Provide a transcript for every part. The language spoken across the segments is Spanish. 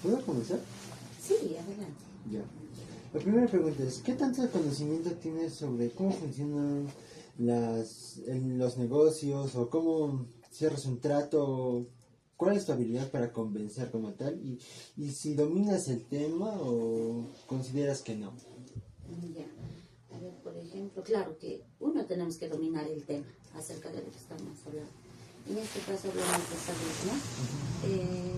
¿Puedo comenzar? Sí, adelante. Ya. La primera pregunta es, ¿qué tanto conocimiento tienes sobre cómo funcionan los negocios o cómo cierras un trato? ¿Cuál es tu habilidad para convencer como tal? Y si dominas el tema o consideras que no. Ya. A ver, por ejemplo, claro que uno tenemos que dominar el tema acerca de lo que estamos hablando. En este caso hablamos de salud, ¿no?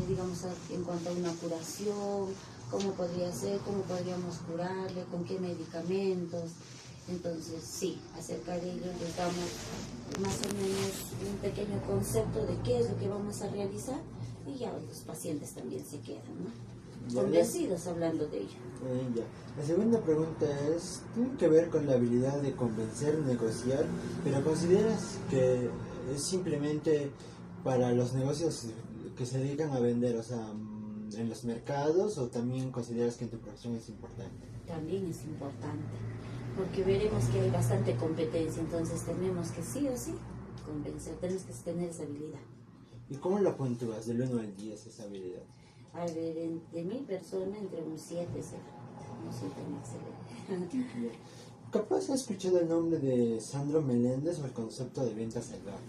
Digamos, en cuanto a una curación, cómo podría ser, cómo podríamos curarle, con qué medicamentos. Entonces, sí, acerca de ello les damos más o menos un pequeño concepto de qué es lo que vamos a realizar y ya los pacientes también se quedan, ¿no? Convencidos hablando de ello. Ya. La segunda pregunta tiene que ver con la habilidad de convencer, negociar, pero ¿consideras que es simplemente para los negocios que se dedican a vender, o sea, en los mercados, o también consideras que en tu profesión es importante? También es importante, porque veremos que hay bastante competencia, entonces tenemos que sí o sí convencer, tenemos que tener esa habilidad. ¿Y cómo lo puntúas del 1 al 10 esa habilidad? A ver, de mi persona entre un 7 será, no soy tan excelente. ¿Capaz has escuchado el nombre de Sandro Meléndez o el concepto de venta salvaje?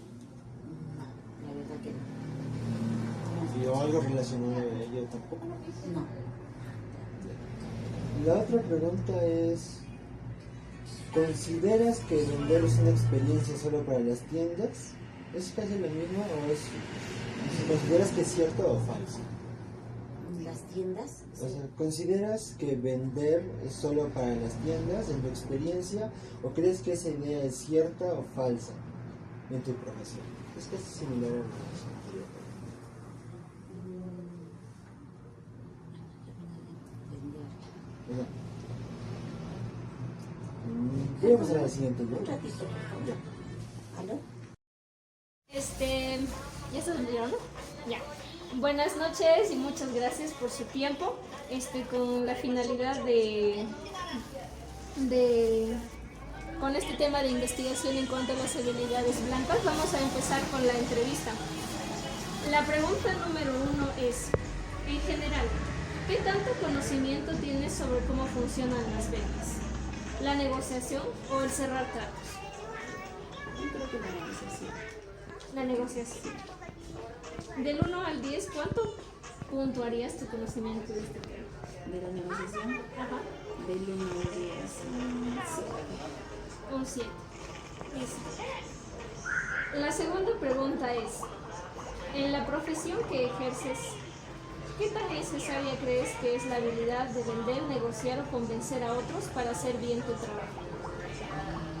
No, la verdad que no. ¿Y o algo relacionado a ello tampoco? No. La otra pregunta es, ¿consideras que vender es una experiencia solo para las tiendas? ¿Es casi lo mismo o consideras que es cierto o falso? Las tiendas. O sea, ¿consideras que vender es solo para las tiendas en tu experiencia o crees que esa idea es cierta o falsa en tu profesión? Es casi similar a la profesión anterior. Voy a pasar a la siguiente, ¿no? Un ratito, por favor. Ya. ¿Aló? ¿Ya estás grabando? Ya. Buenas noches y muchas gracias por su tiempo. Con la finalidad con este tema de investigación en cuanto a las habilidades blancas, vamos a empezar con la entrevista. La pregunta número 1 es, en general, ¿qué tanto conocimiento tienes sobre cómo funcionan las ventas? ¿La negociación o el cerrar tratos? Yo creo que la negociación. La negociación. Del 1 al 10, ¿cuánto puntuarías tu conocimiento de este tema? De la negociación, Ajá. del 1 al 10, Un 7. La segunda pregunta es, en la profesión que ejerces, ¿qué tan necesaria crees que es la habilidad de vender, negociar o convencer a otros para hacer bien tu trabajo?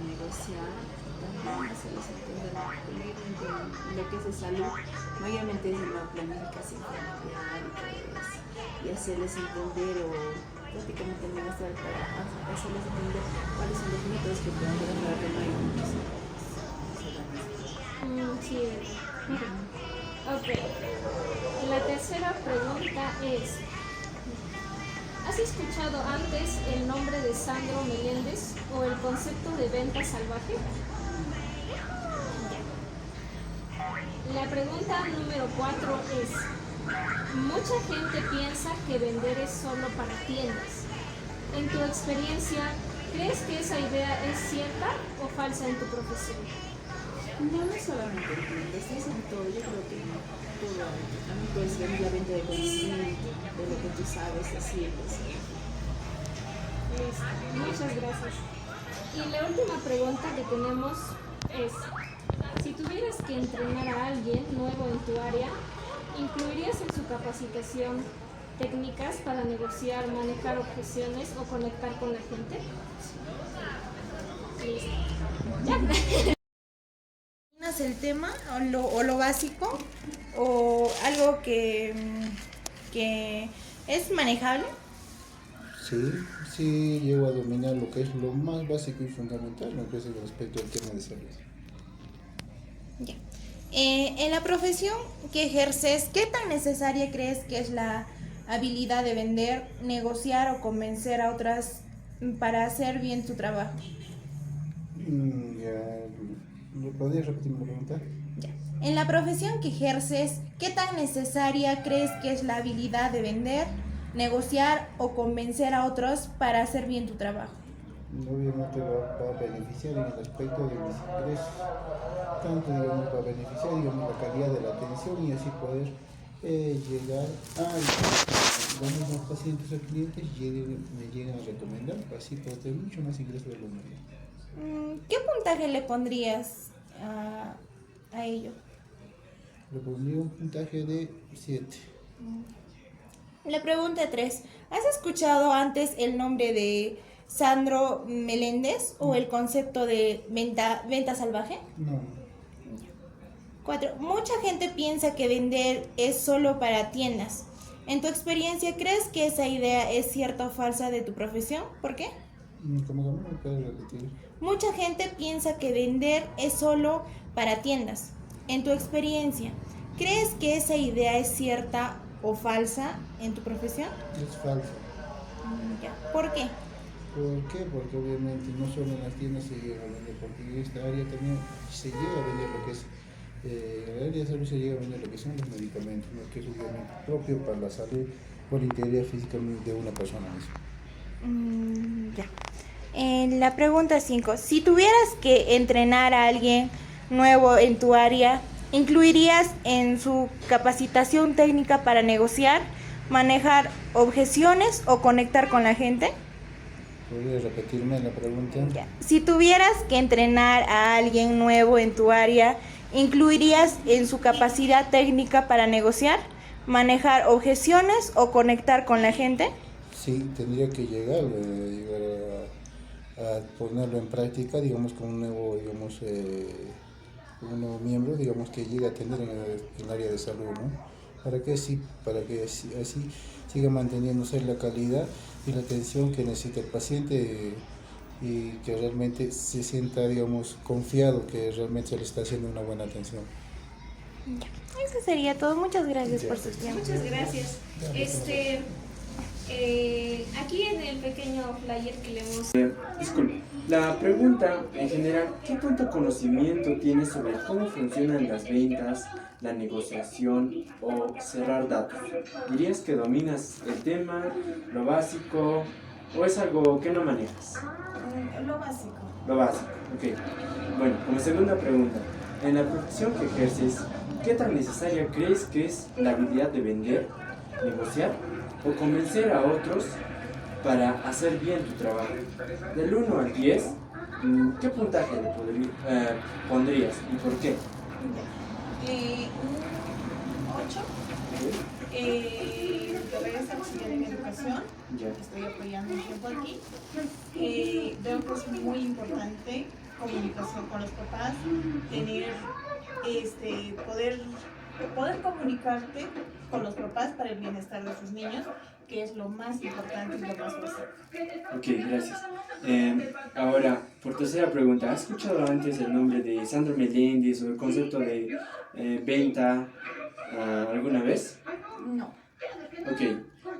Negociar, también hacerles entender lo que es de salud, mayormente es la planificación familiar y todo eso, y hacerles entender o prácticamente negociar para hacerles entender cuáles son los métodos que pueden lograr que no hay Sí. Ok. La tercera pregunta es, ¿has escuchado antes el nombre de Sandro Meléndez o el concepto de venta salvaje? La pregunta número 4 es, mucha gente piensa que vender es solo para tiendas. En tu experiencia, ¿crees que esa idea es cierta o falsa en tu profesión? No, no solamente entiendes, es en todo, yo creo que todo, también puede ser la venta de conocimiento, de lo que tú sabes decir. Listo, muchas gracias. Y la última pregunta que tenemos es, si tuvieras que entrenar a alguien nuevo en tu área, ¿incluirías en su capacitación técnicas para negociar, manejar objeciones o conectar con la gente? Listo. Ya. El tema o lo básico o algo que es manejable. Sí, llego a dominar lo que es lo más básico y fundamental, lo que es el respecto al tema de salud. Ya. En la profesión que ejerces, ¿qué tan necesaria crees que es la habilidad de vender, negociar o convencer a otras para hacer bien tu trabajo? ¿Me podrías repetir la pregunta? Ya. En la profesión que ejerces, ¿qué tan necesaria crees que es la habilidad de vender, negociar o convencer a otros para hacer bien tu trabajo? Obviamente va a beneficiar en el aspecto de mis ingresos, tanto digamos va a beneficiar digamos la calidad de la atención y así poder llegar a los mismos pacientes o clientes me llegan a recomendar, así poder tener mucho más ingresos de lo normal. ¿Qué puntaje le pondrías a ello? Le pondría un puntaje de 7. La pregunta 3. ¿Has escuchado antes el nombre de Sandro Meléndez o el concepto de venta salvaje? No, 4. Mucha gente piensa que vender es solo para tiendas. En tu experiencia, ¿crees que esa idea es cierta o falsa de tu profesión? ¿Por qué? como que no me puedes repetir. Mucha gente piensa que vender es solo para tiendas. En tu experiencia, ¿crees que esa idea es cierta o falsa en tu profesión? Es falso. Ya. ¿Por qué? ¿Por qué? Porque obviamente no solo en las tiendas se llega a vender, porque en esta área también se llega a vender lo que es, en el área de salud se llega a vender lo que son los medicamentos, ¿no? Que es obviamente propio para la salud o la integridad física de una persona misma. Ya. La pregunta 5. Si tuvieras que entrenar a alguien nuevo en tu área, ¿incluirías en su capacitación técnica para negociar, manejar objeciones o conectar con la gente? ¿Podrías repetirme la pregunta? Ya. Si tuvieras que entrenar a alguien nuevo en tu área, ¿incluirías en su capacidad técnica para negociar, manejar objeciones o conectar con la gente? Sí, tendría que llegar a ponerlo en práctica, digamos, con un nuevo, digamos, un nuevo miembro, digamos, que llegue a atender en el área de salud, ¿no? Para que así siga manteniéndose la calidad y la atención que necesita el paciente y que realmente se sienta, digamos, confiado que realmente se le está haciendo una buena atención. Ya. Eso sería todo. Muchas gracias por su tiempo. Muchas gracias. Aquí en el pequeño flyer que le hemos... Disculpe, la pregunta en general, ¿qué tanto conocimiento tienes sobre cómo funcionan las ventas, la negociación o cerrar datos? ¿Dirías que dominas el tema, lo básico, o es algo que no manejas? Lo básico. Lo básico, ok. Bueno, como segunda pregunta, en la profesión que ejerces, ¿qué tan necesaria crees que es la habilidad de vender, negociar o convencer a otros para hacer bien tu trabajo? Del 1 al 10, ¿qué puntaje le pondrías y por qué? Un 8. Carrera es auxiliar en educación. Ya. Estoy apoyando un tiempo aquí. Veo que es muy importante comunicación con los papás, tener poder comunicarte con los papás para el bienestar de sus niños, que es lo más importante y lo más básico. Ok, gracias. Ahora, por tercera pregunta, ¿has escuchado antes el nombre de Sandro Meléndez o el concepto de venta alguna vez? No. Ok,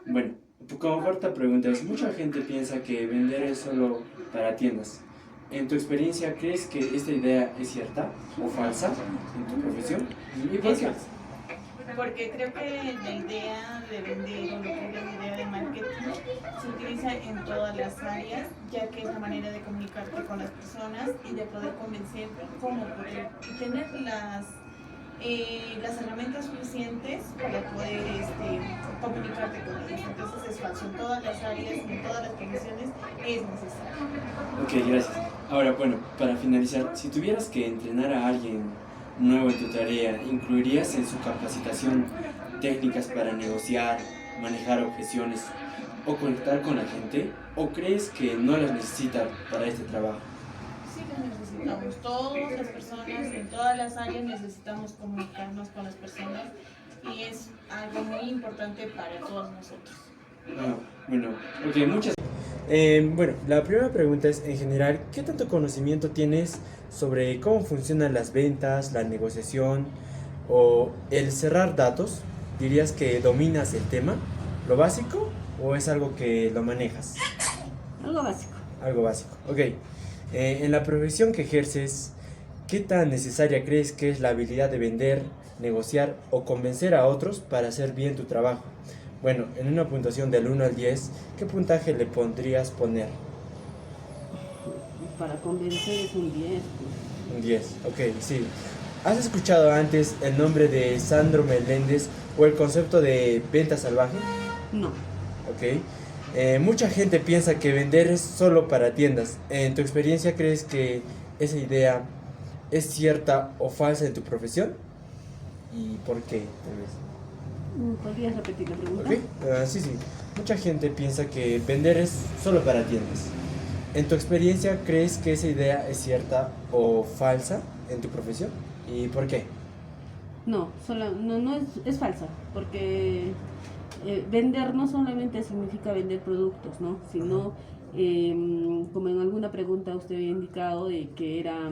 bueno, como cuarta pregunta es, mucha gente piensa que vender es solo para tiendas. En tu experiencia, ¿crees que esta idea es cierta o falsa en tu profesión? ¿Y por qué? Porque creo que la idea de vender o lo que es la idea de marketing se utiliza en todas las áreas, ya que es la manera de comunicarte con las personas y de poder convencer cómo poder tener las herramientas suficientes para poder comunicarte con ellos. Entonces es falso, en todas las áreas, en todas las profesiones es necesario. Ok, gracias. Ahora, bueno, para finalizar, si tuvieras que entrenar a alguien nuevo en tu tarea, ¿incluirías en su capacitación técnicas para negociar, manejar objeciones o conectar con la gente? ¿O crees que no las necesitas para este trabajo? Sí que necesitamos, todas las personas, en todas las áreas necesitamos comunicarnos con las personas y es algo muy importante para todos nosotros. Bueno, ok, muchas bueno, la primera pregunta es, en general, ¿qué tanto conocimiento tienes sobre cómo funcionan las ventas, la negociación o el cerrar datos? ¿Dirías que dominas el tema, lo básico, o es algo que lo manejas? Algo básico. Algo básico, ok. En la profesión que ejerces, ¿qué tan necesaria crees que es la habilidad de vender, negociar o convencer a otros para hacer bien tu trabajo? Bueno, en una puntuación del 1 al 10, ¿qué puntaje le pondrías poner? Para convencer es un 10. Pues. Un 10, ok, sí. ¿Has escuchado antes el nombre de Sandro Meléndez o el concepto de venta salvaje? No. Ok. Mucha gente piensa que vender es solo para tiendas. ¿En tu experiencia crees que esa idea es cierta o falsa en tu profesión? ¿Y por qué, tal vez? ¿Podrías repetir la pregunta? Ok, sí, sí. Mucha gente piensa que vender es solo para tiendas. ¿En tu experiencia crees que esa idea es cierta o falsa en tu profesión? ¿Y por qué? No, no es falsa, porque vender no solamente significa vender productos, ¿no? Sino, como en alguna pregunta usted había indicado, de que era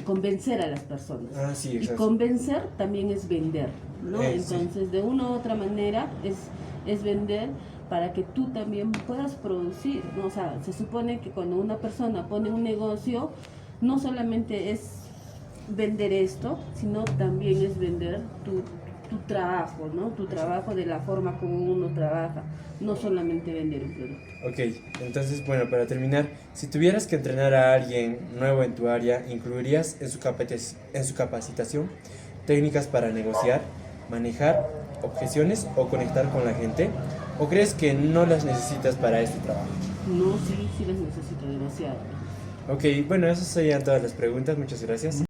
convencer a las personas. Ah, sí, Y exacto. convencer también es vender, ¿no? Sí. Entonces, de una u otra manera es vender para que tú también puedas producir, ¿no? O sea, se supone que cuando una persona pone un negocio, no solamente es vender esto, sino también es vender tu trabajo, ¿no? Tu trabajo de la forma como uno trabaja, no solamente vender un producto. Ok, entonces, bueno, para terminar, si tuvieras que entrenar a alguien nuevo en tu área, ¿incluirías en su capacitación técnicas para negociar, manejar objeciones o conectar con la gente? ¿O crees que no las necesitas para este trabajo? No, sí las necesito demasiado. Ok, bueno, esas serían todas las preguntas. Muchas gracias.